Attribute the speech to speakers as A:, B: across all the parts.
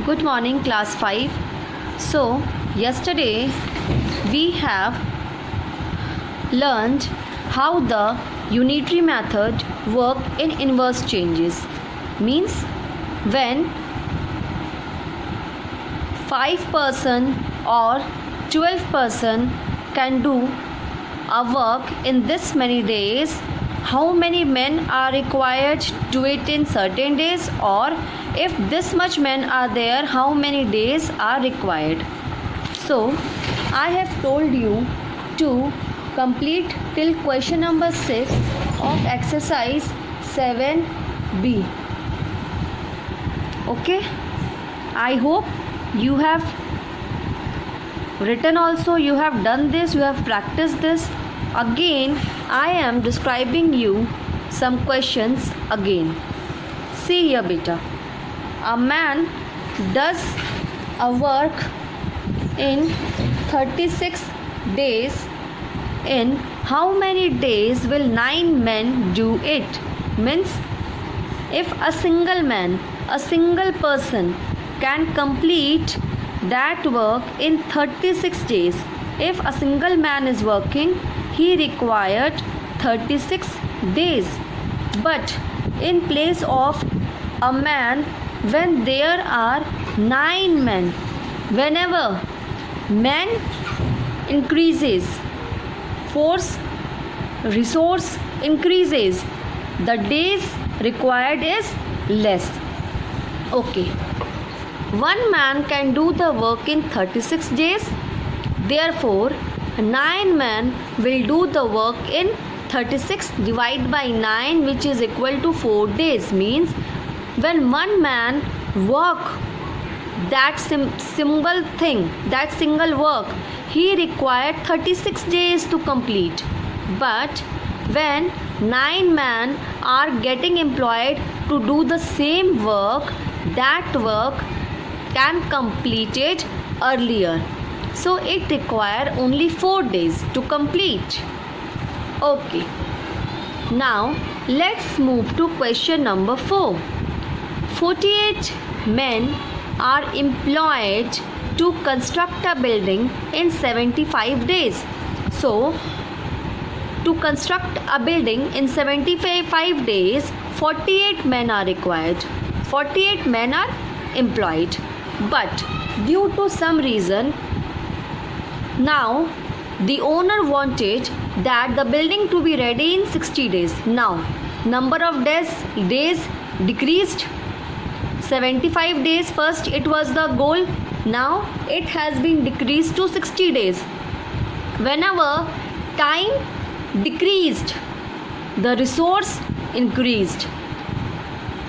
A: Good morning, class 5. So, yesterday we have learned how the unitary method work in inverse changes. Means when 5% or 12% can do a work in this many days, how many men are required to do it in certain days, or if this much men are there, how many days are required. So I have told you to complete till question number 6 of exercise 7b. Okay, I hope you have written also, you have done this, you have practiced this. Again I am describing you some questions again. See here beta, a man does a work in 36 days. In how many days will 9 men do it? Means if a single man, a single person can complete that work in 36 days, if a single man is working, he required 36 days. But in place of a man, when there are 9 men, whenever man increases, force, resource increases, the days required is less. Okay, one man can do the work in 36 days, therefore 9 men will do the work in 36 divided by 9, which is equal to 4 days. Means when one man work that single thing, that single work, he required 36 days to complete. But when 9 men are getting employed to do the same work, that work can complete it earlier, so it require only 4 days to complete. Okay, now let's move to question number 4. 48 men are employed to construct a building in 75 days. So to construct a building in 75 days, 48 men are required. 48 men are employed. But due to some reason, now the owner wanted that the building to be ready in 60 days. Now number of days decreased. 75 days first it was the goal, now it has been decreased to 60 days. Whenever time decreased, the resource increased.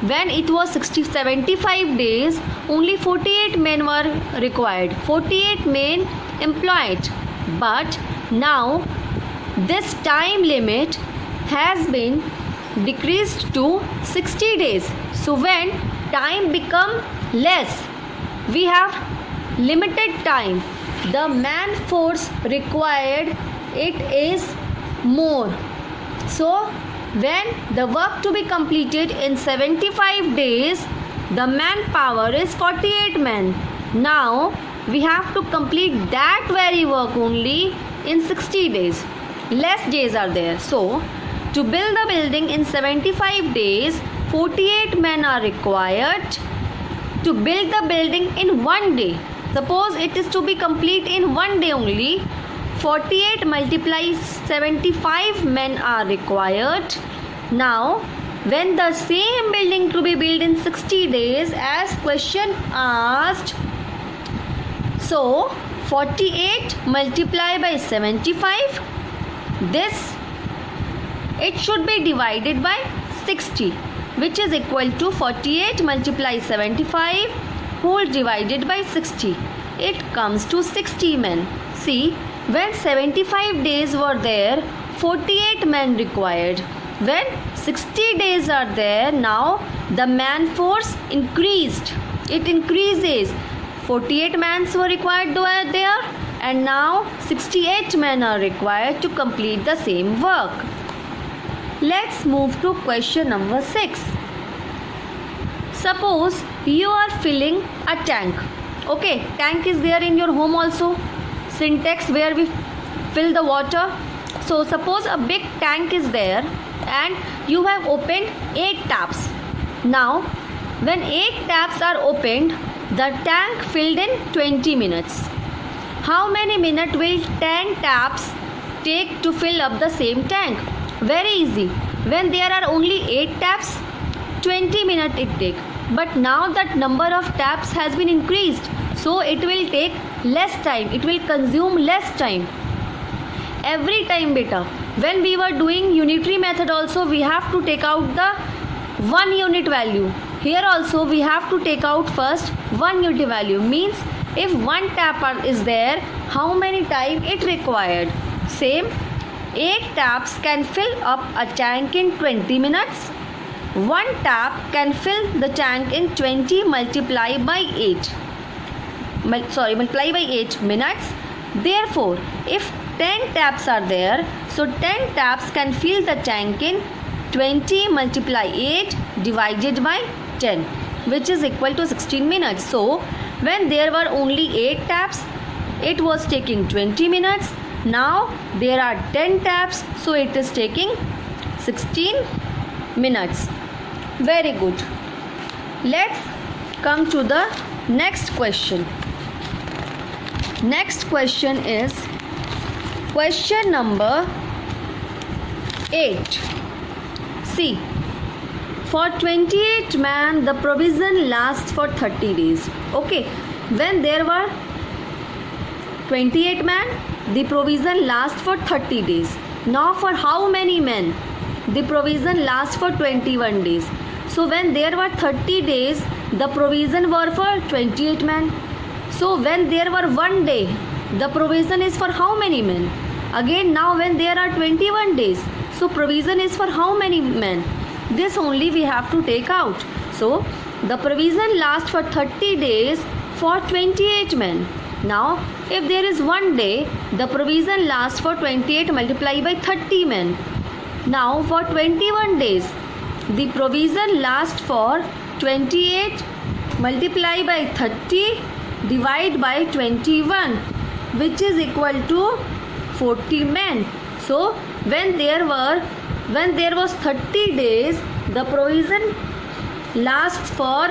A: When it was 75 days, only 48 men were required, 48 men employed. But now this time limit has been decreased to 60 days. So when time become less, we have limited time, the man force required, it is more. So when the work to be completed in 75 days, the manpower is 48 men. Now we have to complete that very work only in 60 days. Less days are there. So to build the building in 75 days, 48 men are required. To build the building in 1 day, suppose it is to be complete in 1 day only, 48 multiplies 75 men are required. Now when the same building to be built in 60 days as question asked, so 48 multiplied by 75, this it should be divided by 60, which is equal to 48 multiplied 75 whole divided by 60. It comes to 60 men. See, when 75 days were there, 48 men required. When 60 days are there, now the man force increased. It increases. 48 men were required there, and now 68 men are required to complete the same work. Let's move to question number 6. Suppose you are filling a tank. Okay, tank is there in your home also, syntax where we fill the water. So suppose a big tank is there and you have opened 8 taps. Now when 8 taps are opened, the tank filled in 20 minutes. How many minutes will 10 taps take to fill up the same tank? Very easy. When there are only 8 taps, 20 minutes it take. But now that number of taps has been increased, so it will take less time. It will consume less time. Every time beta, when we were doing unitary method also, we have to take out the 1 unit value. Here also we have to take out first 1 unit value. Means if 1 tap is there, how many time it required? Same, 8 taps can fill up a tank in 20 minutes. 1 tap can fill the tank in 20 multiplied by 8. Multiply by 8 minutes. Therefore, if 10 taps are there, so 10 taps can fill the tank in 20 multiply 8 divided by 10, which is equal to 16 minutes. So when there were only 8 taps, it was taking 20 minutes. Now there are 10 taps, so it is taking 16 minutes. Very good. Let's come to the next question. Next question is question number 8. See, for 28 man the provision lasts for 30 days. Okay, when there were 28 man, the provision lasts for 30 days. Now for how many men? The provision lasts for 21 days. So when there were 30 days, the provision were for 28 men. So when there were 1 day, the provision is for how many men? Again, now when there are 21 days, so provision is for how many men? This only we have to take out. So the provision lasts for 30 days for 28 men. Now if there is 1 day, the provision lasts for 28 multiplied by 30 men. Now for 21 days, the provision lasts for 28 multiplied by 30 divided by 21, which is equal to 40 men. So when there was 30 days, the provision lasts for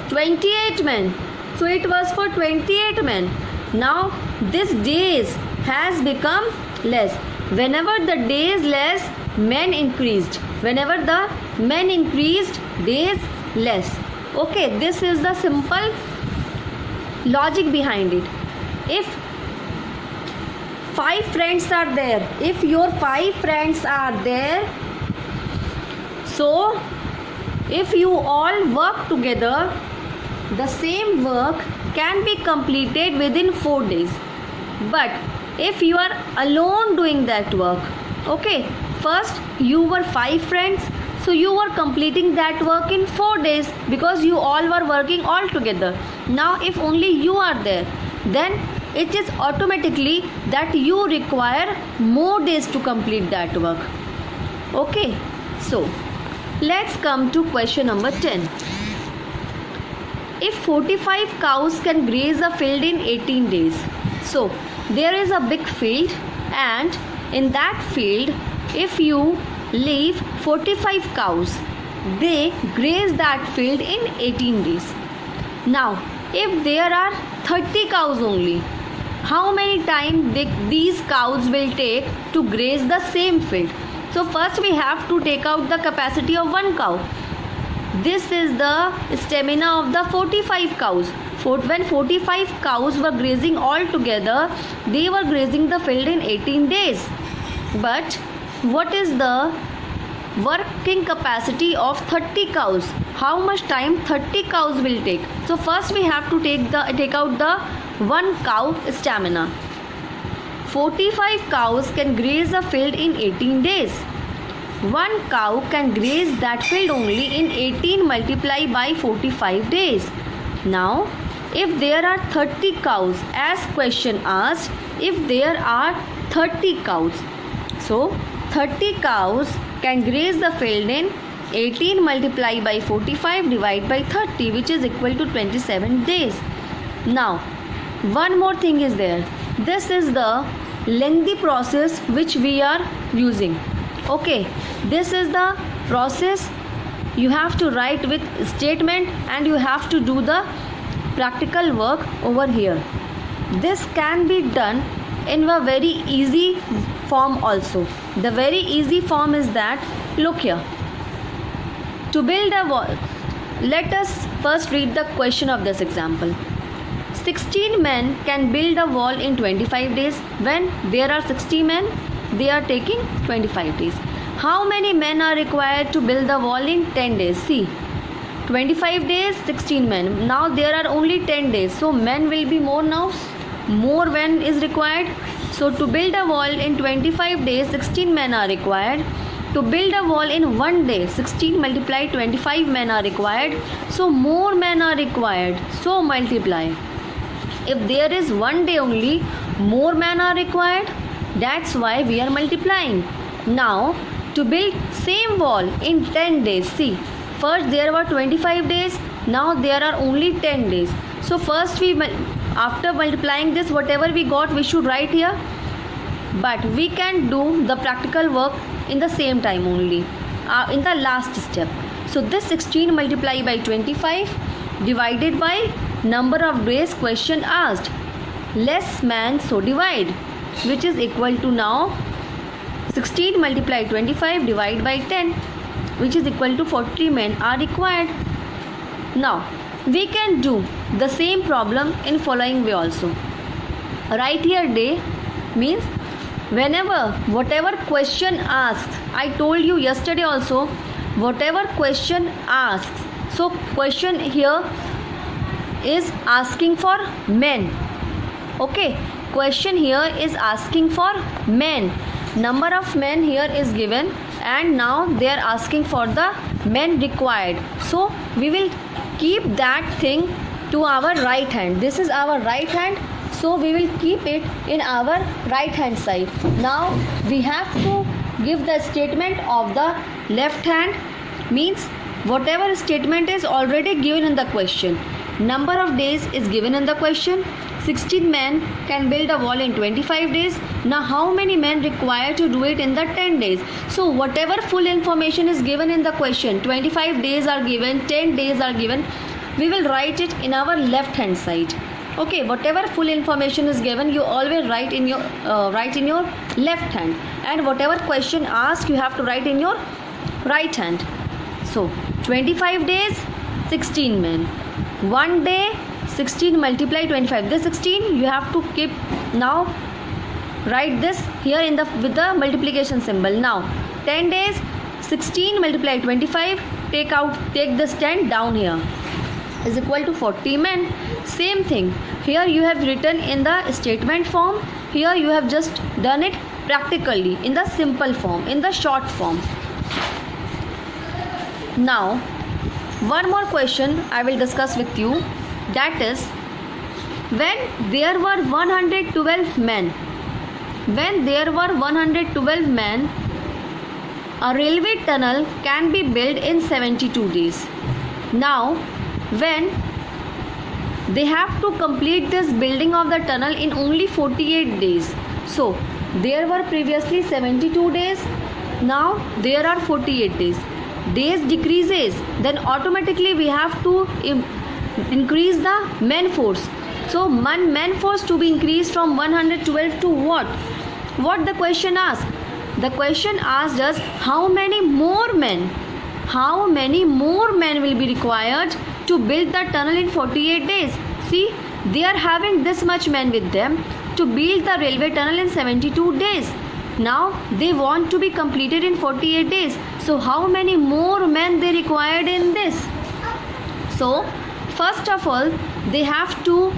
A: 28 men. So it was for 28 men. Now this days has become less. Whenever the days less, men increased. Whenever the men increased, days less. Okay, this is the simple logic behind it. If 5 friends are there, if your 5 friends are there, so if you all work together, the same work can be completed within 4 days. But if you are alone doing that work, okay, first you were 5 friends, so you were completing that work in 4 days because you all were working all together. Now if only you are there, then it is automatically that you require more days to complete that work. Okay, so let's come to question number 10. If 45 cows can graze a field in 18 days, so there is a big field, and in that field if you leave 45 cows, they graze that field in 18 days. Now if there are 30 cows only, how many time these cows will take to graze the same field? So first we have to take out the capacity of 1 cow. This is the stamina of the 45 cows. When 45 cows were grazing all together, they were grazing the field in 18 days. But what is the working capacity of 30 cows? How much time 30 cows will take? So first we have to take out the 1 cow stamina. 45 cows can graze a field in 18 days. 1 cow can graze that field only in 18 multiplied by 45 days. Now if there are 30 cows, as question asked, if there are 30 cows, so 30 cows can graze the field in 18 multiply by 45 divide by 30, which is equal to 27 days. Now, one more thing is there. This is the lengthy process which we are using. Okay, this is the process. You have to write with statement and you have to do the practical work over here. This can be done in a very easy form also. The very easy form is that, look here. To build a wall, let us first read the question of this example. 16 men can build a wall in 25 days. When there are 60 men, they are taking 25 days. How many men are required to build the wall in 10 days? See, 25 days, 16 men. Now there are only 10 days. So men will be more now. More men is required. So to build a wall in 25 days, 16 men are required. To build a wall in 1 day, 16 multiply 25 men are required. So more men are required. So multiply. If there is 1 day only, more men are required. That's why we are multiplying. Now, to build same wall in 10 days, see, first there were 25 days, now there are only 10 days. So first after multiplying this, whatever we got, we should write here. But we can do the practical work in the same time only, in the last step. So this 16 multiply by 25 divided by number of days question asked. Less man, so divide, which is equal to now 16 multiply 25 divide by 10, which is equal to 40 men are required. Now we can do the same problem in following way also. Write here day means whenever whatever question asks, I told you yesterday also, whatever question asks. So question here is asking for men. Okay, question here is asking for men. Number of men here is given and now they are asking for the men required. So we will keep that thing to our right hand. This is our right hand, so we will keep it in our right hand side. Now we have to give the statement of the left hand, means whatever statement is already given in the question. Number of days is given in the question. 16 men can build a wall in 25 days. Now how many men required to do it in the 10 days? So whatever full information is given in the question, 25 days are given, 10 days are given, we will write it in our left hand side. Okay, whatever full information is given, you always write in your left hand, and whatever question asked, you have to write in your right hand. So 25 days, 16 men. 1 day, 16 multiply 25. This 16 you have to keep. Now write this here in the with the multiplication symbol. Now 10 days, 16 multiply 25. Take this 10 down here, is equal to 40 men. Same thing here, you have written in the statement form. Here you have just done it practically in the simple form, in the short form. Now one more question I will discuss with you, that is, when there were 112 men, a railway tunnel can be built in 72 days. Now when they have to complete this building of the tunnel in only 48 days. So there were previously 72 days, now there are 48 days. Days decreases, then automatically we have to increase the men force. So men force to be increased from 112 to what? What the question asked? The question asked us how many more men will be required to build the tunnel in 48 days. See, they are having this much men with them to build the railway tunnel in 72 days. Now they want to be completed in 48 days. So how many more men they required in this? So first of all, we have to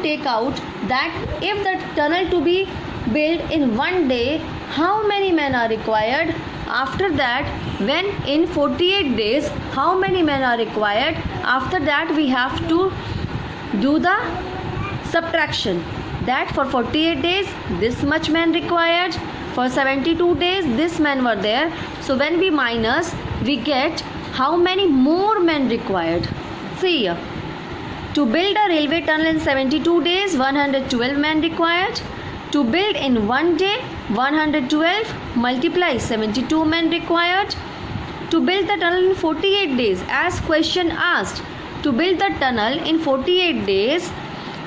A: take out that if the tunnel to be built in 1 day, how many men are required? After that, when in 48 days, how many men are required? After that, we have to do the subtraction. That for 48 days, this much men required. For 72 days, this men were there. So when we minus, we get how many more men required. See here. To build a railway tunnel in 72 days, 112 men required. To build in 1 day, 112 multiply 72 men required. To build the tunnel in 48 days, as question asked, to build the tunnel in 48 days,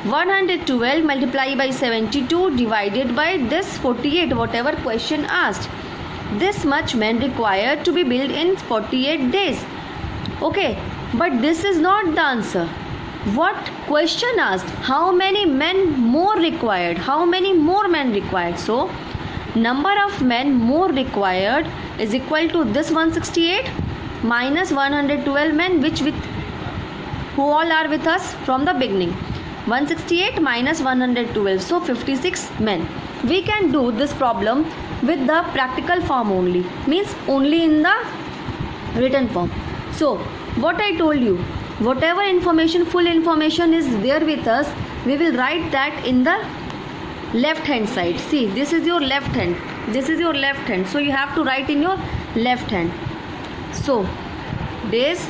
A: 112 multiply by 72 divided by this 48, whatever question asked. This much men required to be built in 48 days. Okay, but this is not the answer. What question asked? How many men more required? How many more men required? So, number of men more required is equal to this 168 minus 112 men who all are with us from the beginning. 168 minus 112, so 56 men. We can do this problem with the practical form only, means only in the written form. So, what I told you, whatever information, full information is there with us, we will write that in the left hand side. See, this is your left hand, this is your left hand, so you have to write in your left hand. So, days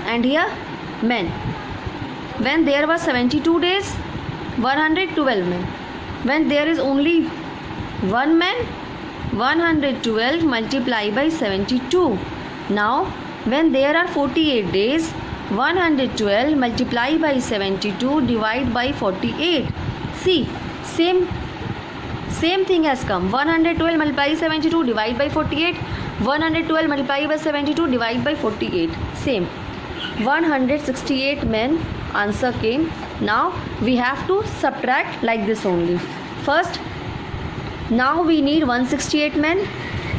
A: and here men. When there was 72 days, 112 men. When there is only one man, 112 multiply by 72. Now, when there are 48 days, 112 multiply by 72 divide by 48. See, same thing has come. 112 multiply 72 divide by 48. 112 multiply by 72 divide by 48. Same. 168 men answer came. Now we have to subtract like this only. First, now we need 168 men.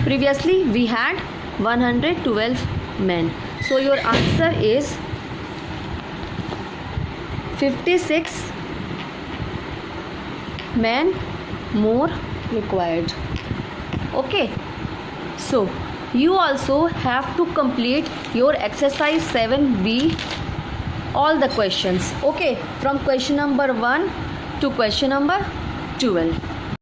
A: Previously we had 112 men. So your answer is 56 men more required. Okay. So you also have to complete your exercise 7B, all the questions. Okay, from question number 1 to question number 12.